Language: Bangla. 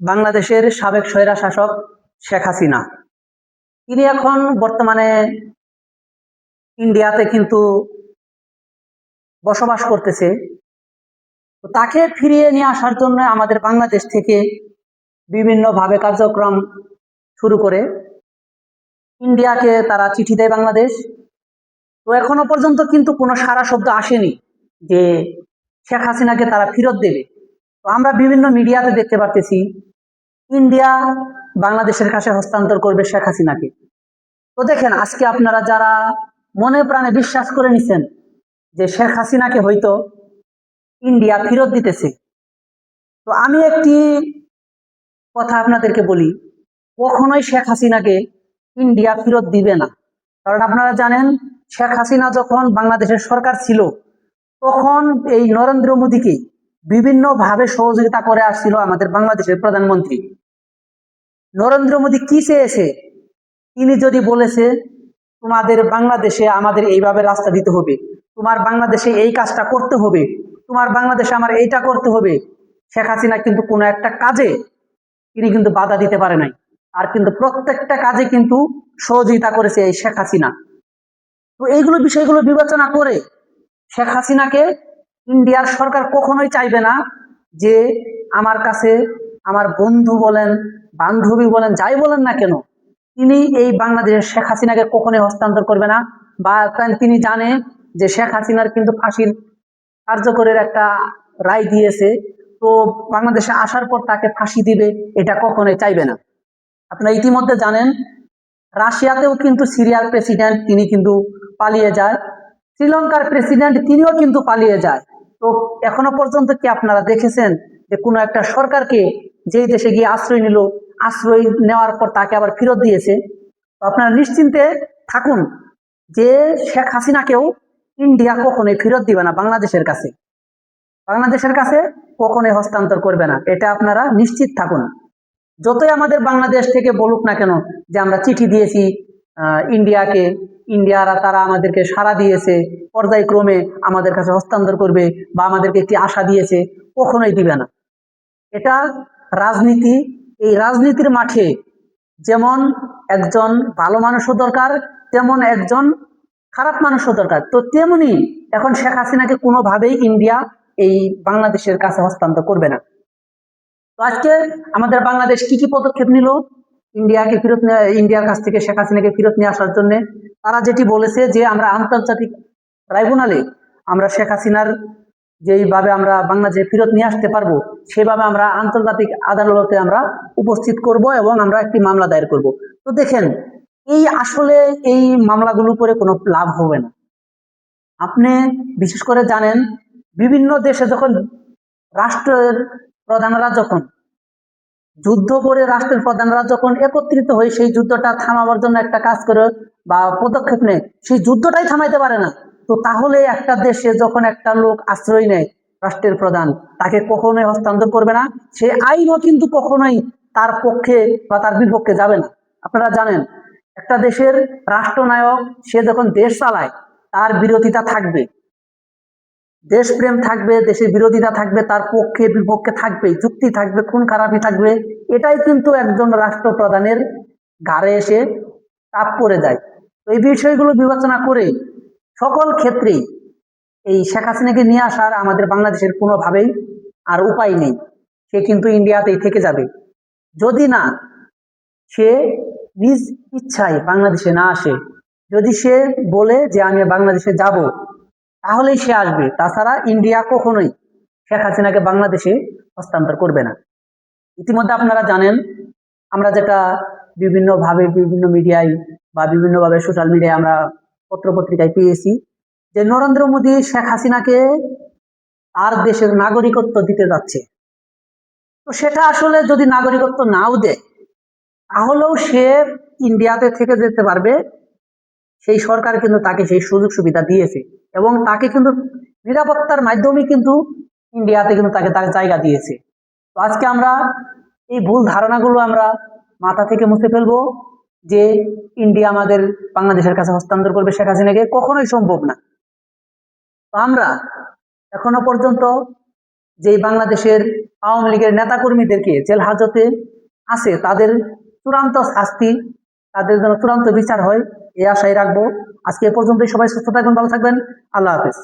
বাংলাদেশের সাবেক স্বৈরা শাসক শেখ হাসিনা তিনি এখন বর্তমানে ইন্ডিয়াতে কিন্তু বসবাস করতেছে। তো তাকে ফিরিয়ে নিয়ে আসার জন্য আমাদের বাংলাদেশ থেকে বিভিন্নভাবে কার্যক্রম শুরু করে ইন্ডিয়াকে তারা চিঠি দেয় বাংলাদেশ। তো এখনো পর্যন্ত কিন্তু কোনো সারা শব্দ আসেনি যে শেখ হাসিনাকে তারা ফেরত দেবে। তো আমরা বিভিন্ন মিডিয়াতে দেখতে পাচ্ছি ইন্ডিয়া বাংলাদেশের কাছে হস্তান্তর করবে শেখ হাসিনাকে। তো দেখেন, আজকে আপনারা যারা মনে প্রাণে বিশ্বাস করে নিছেন যে শেখ হাসিনাকে হয়তো ইন্ডিয়া ফেরত দিতেছে, তো আমি একটি কথা আপনাদেরকে বলি, কখনোই শেখ হাসিনাকে ইন্ডিয়া ফেরত দিবে না। কারণ আপনারা জানেন, শেখ হাসিনা যখন বাংলাদেশের সরকার ছিল তখন এই নরেন্দ্র মোদীকে বিভিন্নভাবে সহযোগিতা করে আসছিল আমাদের বাংলাদেশের প্রধানমন্ত্রী। নরেন্দ্র মোদী কি চেয়েছে? তিনি যদি বলেছে তোমাদের বাংলাদেশে আমাদের এইভাবে রাস্তা দিতে হবে, তোমার বাংলাদেশে এই কাজটা করতে হবে, তোমার বাংলাদেশে আমার এইটা করতে হবে, শেখ হাসিনা কিন্তু কোনো একটা কাজে তিনি কিন্তু বাধা দিতে পারে নাই। আর কিন্তু প্রত্যেকটা কাজে কিন্তু সহযোগিতা করেছে এই শেখ হাসিনা। তো এইগুলো বিষয়গুলো বিবেচনা করে শেখ হাসিনাকে ইন্ডিয়ার সরকার কখনোই চাইবে না যে আমার কাছে আমার বন্ধু বলেন, বান্ধবী বলেন, যাই বলেন না কেন, তিনি এই বাংলাদেশের শেখ হাসিনাকে কখনোই হস্তান্তর করবে না। বা তিনি জানে যে শেখ হাসিনার কিন্তু ফাঁসির কার্যকরের একটা রায় দিয়েছে, তো বাংলাদেশে আসার পর তাকে ফাঁসি দিবে, এটা কখনোই চাইবে না। আপনারা ইতিমধ্যে জানেন, রাশিয়াতেও কিন্তু সিরিয়ার প্রেসিডেন্ট তিনি কিন্তু পালিয়ে যায়, শ্রীলঙ্কার প্রেসিডেন্ট তিনিও কিন্তু পালিয়ে যায়। তো এখনো পর্যন্ত কি আপনারা দেখেছেন যে কোনো একটা সরকারকে যেই দেশে গিয়ে আশ্রয় নিল, আশ্রয় নেওয়ার পর তাকে আবার ফেরত দিয়েছে? তো আপনারা নিশ্চিন্তে থাকুন যে শেখ হাসিনাকেও ইন্ডিয়া কখনোই ফেরত দিবে না বাংলাদেশের কাছে, বাংলাদেশের কাছে কখনোই হস্তান্তর করবে না, এটা আপনারা নিশ্চিত থাকুন। যতই আমাদের বাংলাদেশ থেকে বলুক না কেন যে আমরা চিঠি দিয়েছি ইন্ডিয়াকে, ইন্ডিয়ারা তারা আমাদেরকে সাড়া দিয়েছে, পর্যায়ক্রমে আমাদের কাছে হস্তান্তর করবে বা আমাদেরকে একটি আশা দিয়েছে, কখনোই দিবে না। এটা রাজনীতি। এই রাজনীতির মাঠে যেমন একজন ভালো মানুষও দরকার, তেমন একজন খারাপ মানুষও দরকার। তো তেমনি এখন শেখ হাসিনাকে কোনোভাবেই ইন্ডিয়া এই বাংলাদেশের কাছে হস্তান্তর করবে না। তো আজকে আমাদের বাংলাদেশ কি কি পদক্ষেপ নিল ইন্ডিয়াকে ফেরত, ইন্ডিয়ার কাছ থেকে শেখ হাসিনাকে ফেরত নিয়ে আসার জন্য? তারা যেটি বলেছে যে আমরা আন্তর্জাতিক ট্রাইব্যুনালে আমরা শেখ হাসিনার যেইভাবে আমরা বাংলাদেশে ফেরত নিয়ে আসতে পারবো, সেভাবে আমরা আন্তর্জাতিক আদালতে আমরা উপস্থিত করব এবং আমরা একটি মামলা দায়ের করব। তো দেখেন, এই আসলে এই মামলাগুলো করে কোনো লাভ হবে না। আপনি বিশেষ করে জানেন, বিভিন্ন দেশে যখন রাষ্ট্রের প্রধানরা যখন যুদ্ধ করে, রাষ্ট্রের প্রধানরা যখন একত্রিত হয়ে সেই যুদ্ধটা থামাবার জন্য একটা কাজ করে বা পদক্ষেপ নেয়, সেই যুদ্ধটাই থামাইতে পারে না। তো তাহলে একটা দেশে যখন একটা লোক আশ্রয় নেয়, রাষ্ট্রের প্রধান তাকে কখনোই হস্তান্তর করবে না, সে আইনও কিন্তু কখনোই তার পক্ষে বা তার বিপক্ষে যাবে না। আপনারা জানেন, একটা দেশের রাষ্ট্রনায়ক সে যখন দেশ চালায় তার বিরোধিতা থাকবে, দেশপ্রেম থাকবে, দেশের বিরোধিতা থাকবে, তার পক্ষে বিপক্ষে থাকবে, যুক্তি থাকবে, খুন খারাপি থাকবে। এটাই কিন্তু একজন রাষ্ট্রপ্রধানের ঘাড়ে এসে চাপ পড়ে যায়। তো এই বিষয়গুলো বিবেচনা করে সকল ক্ষেত্রেই এই শেখ হাসিনাকে নিয়ে আসার আমাদের বাংলাদেশের কোনোভাবেই আর উপায় নেই। সে কিন্তু ইন্ডিয়াতেই থেকে যাবে যদি না সে নিজ ইচ্ছায় বাংলাদেশে না আসে। যদি সে বলে যে আমি বাংলাদেশে যাব, তাহলেই সে আসবে, তাছাড়া ইন্ডিয়া কখনোই শেখ হাসিনাকে বাংলাদেশে হস্তান্তর করবে না। ইতিমধ্যে আপনারা জানেন, আমরা যেটা বিভিন্নভাবে বিভিন্ন মিডিয়ায় বা বিভিন্নভাবে সোশ্যাল মিডিয়ায় আমরা পত্রপত্রিকায় পেয়েছি যে নরেন্দ্র মোদী শেখ হাসিনাকে তার দেশের নাগরিকত্ব দিতে যাচ্ছে। তো সেটা আসলে যদি নাগরিকত্ব নাও দেয়, তাহলেও সে ইন্ডিয়াতে থেকে যেতে পারবে। সেই সরকার কিন্তু তাকে সেই সুযোগ সুবিধা দিয়েছে এবং তাকে কিন্তু নিরাপত্তার মাধ্যমে কিন্তু ইন্ডিয়াতে কিন্তু তাকে তার জায়গা দিয়েছে। তো আজকে আমরা এই ভুল ধারণাগুলো আমরা মাথা থেকে মুছে ফেলবো যে ইন্ডিয়া আমাদের বাংলাদেশের কাছে হস্তান্তর করবে শেখ হাসিনাকে, কখনোই সম্ভব না। তো আমরা এখনো পর্যন্ত যেই বাংলাদেশের আওয়ামী লীগের নেতাকর্মীদেরকে জেল হাজতে আছে তাদের চূড়ান্ত শাস্তি, তাদের যেন চূড়ান্ত বিচার হয়, এই আশাই রাখবো। আজকে এ পর্যন্তই। সবাই সুস্থ থাকবেন, ভালো থাকবেন। আল্লাহ হাফেজ।